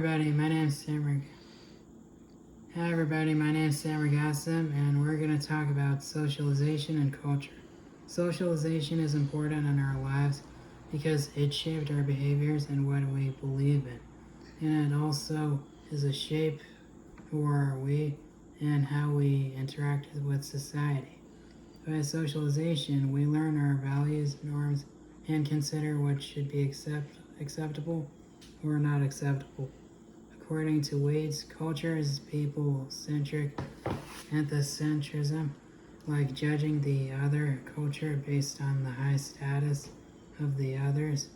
Everybody, my name's Sam. Hi everybody, my name's Sam Regassim, and we're going to talk about socialization and culture. Socialization is important in our lives because it shaped our behaviors and what we believe in. And it also is a shape for we and how we interact with society. By socialization, we learn our values, norms, and consider what should be acceptable or not acceptable. According to Wade's, culture is people-centric anthropocentrism, like judging the other culture based on the high status of the others,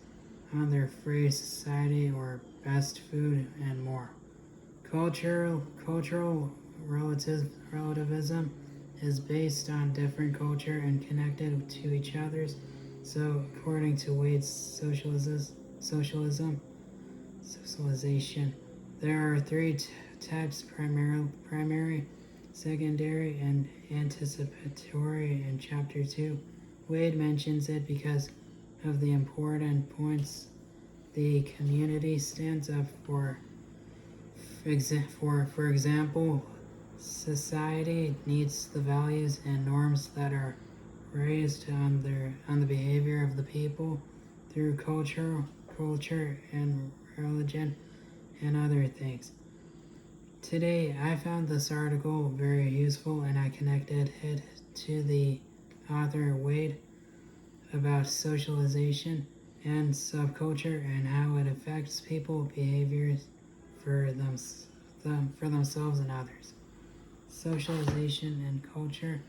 on their free society or best food, and more. Cultural relativism is based on different culture and connected to each other's. So, according to Wade's socialization, there are three types: primary, secondary, and anticipatory in Chapter 2. Wade mentions it because of the important points the community stands up for. For example, society needs the values and norms that are raised on the behavior of the people through culture and religion and other things. Today, I found this article very useful and I connected it to the author Wade about socialization and subculture and how it affects people's behaviors for themselves and others. Socialization and culture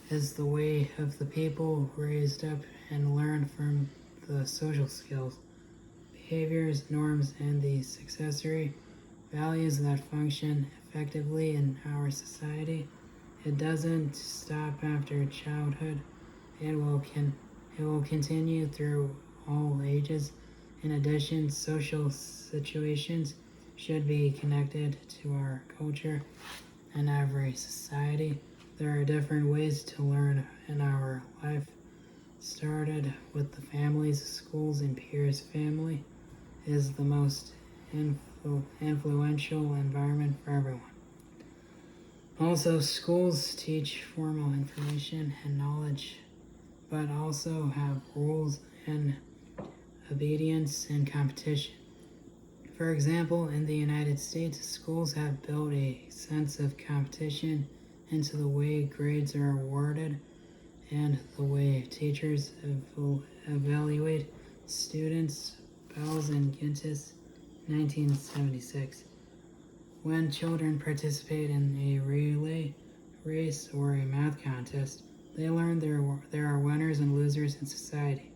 is the way of the people raised up and learn from the social skills, behaviors, norms, and the accessory values that function effectively in our society. It doesn't stop after childhood. It will continue through all ages. In addition, social situations should be connected to our culture and every society. There are different ways to learn in our life. Started with the families, schools, and peers. Family is the most influential environment for everyone. Also, schools teach formal information and knowledge, but also have rules and obedience and competition. For example, in the United States, schools have built a sense of competition into the way grades are awarded and the way teachers evaluate students. Bells and Gintis, 1976. When children participate in a relay race or a math contest, they learn there are winners and losers in society.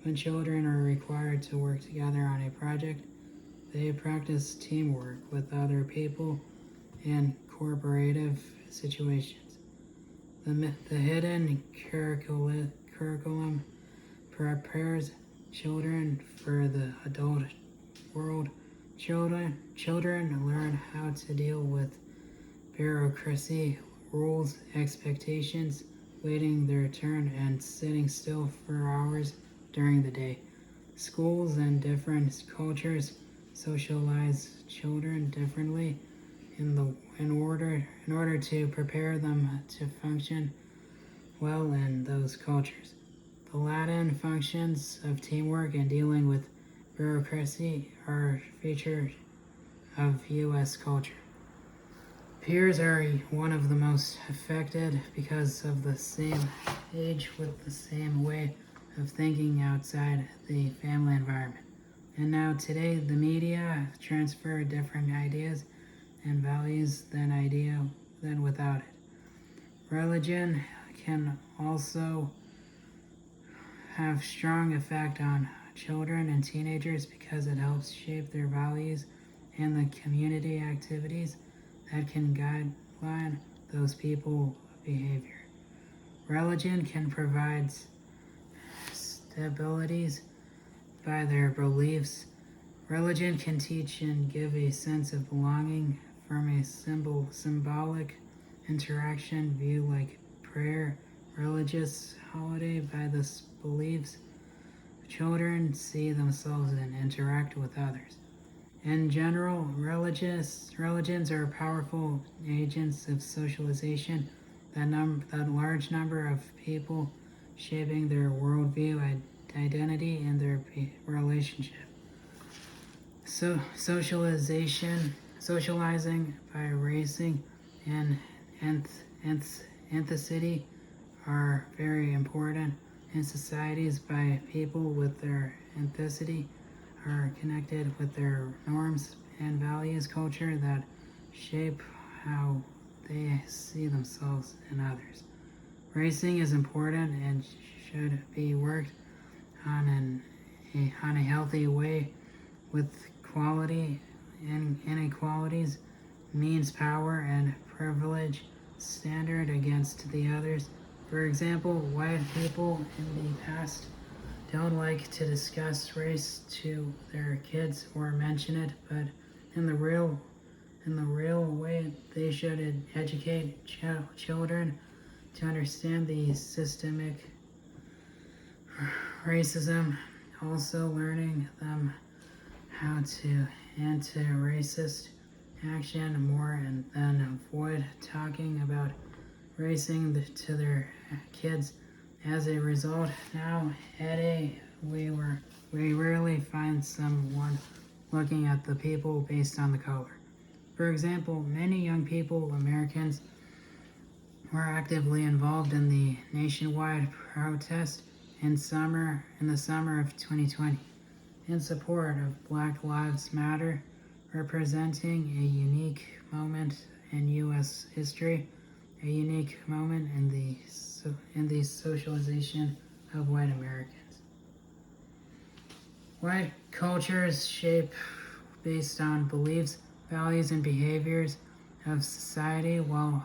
When children are required to work together on a project, they practice teamwork with other people in cooperative situations. The hidden curriculum prepares children for the adult world. Children learn how to deal with bureaucracy, rules, expectations, waiting their turn, and sitting still for hours during the day. Schools and different cultures socialize children differently in order to prepare them to function well in those cultures. The Latin functions of teamwork and dealing with bureaucracy are features of U.S. culture. Peers are one of the most affected because of the same age with the same way of thinking outside the family environment. And now today, the media transfer different ideas and values than without it. Religion can also have strong effect on children and teenagers because it helps shape their values and the community activities that can guide those people's behavior. Religion can provide stabilities by their beliefs. Religion can teach and give a sense of belonging from a symbolic interaction view like prayer, religious holiday by the beliefs. Children see themselves and interact with others. In general, religions are powerful agents of socialization that large number of people shaping their worldview, identity, and their relationship. So socializing by raising and ethnicity are very important in societies. By people with their ethnicity are connected with their norms and values, culture that shape how they see themselves and others. Racing is important and should be worked on on a healthy way with quality and inequalities, means power and privilege standard against the others. For example, white people in the past don't like to discuss race to their kids or mention it, but in the real way, they should educate children to understand the systemic racism, also learning them how to anti-racist action more and then avoid talking about racing to their kids. As a result, now we rarely find someone looking at the people based on the color. For example, many young people, Americans, were actively involved in the nationwide protest in the summer of 2020 in support of Black Lives Matter, representing a unique moment in U.S. history, a unique moment in the socialization of white Americans. White cultures shape based on beliefs, values, and behaviors of society, while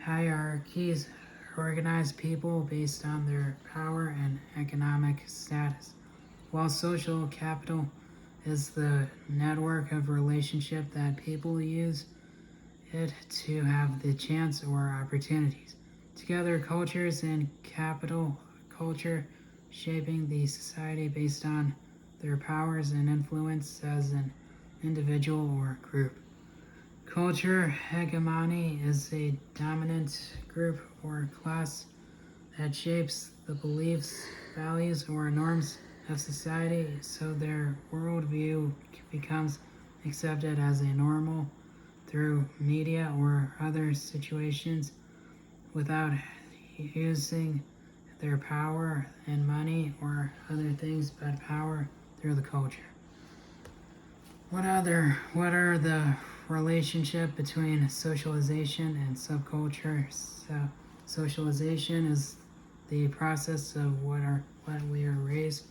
hierarchies organize people based on their power and economic status. While social capital is the network of relationship that people use it to have the chance or opportunities. Together, cultures and capital culture shaping the society based on their powers and influence as an individual or group. Culture hegemony is a dominant group or class that shapes the beliefs, values, or norms of society, so their worldview becomes accepted as a normal through media or other situations without using their power and money or other things, but power through the culture. What are the relationship between socialization and subculture? Socialization is the process of what we are raised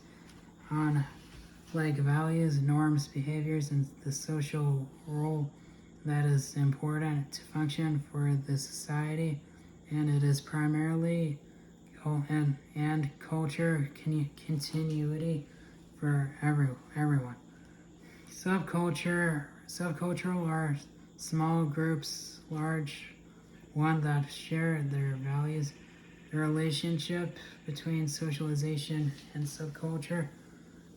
on, like values, norms, behaviors, and the social role that is important to function for the society, and it is primarily and culture continuity for everyone. Subcultural are small groups, large one that share their values. The relationship between socialization and subculture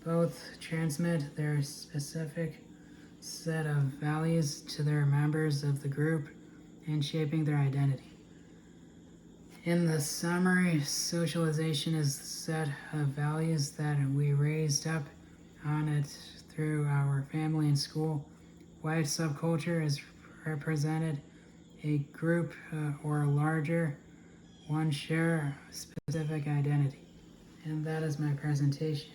both transmit their specific set of values to their members of the group and shaping their identity. In the summary, socialization is the set of values that we raised up on it through our family and school. White subculture is represented a group or larger one share specific identity. And that is my presentation.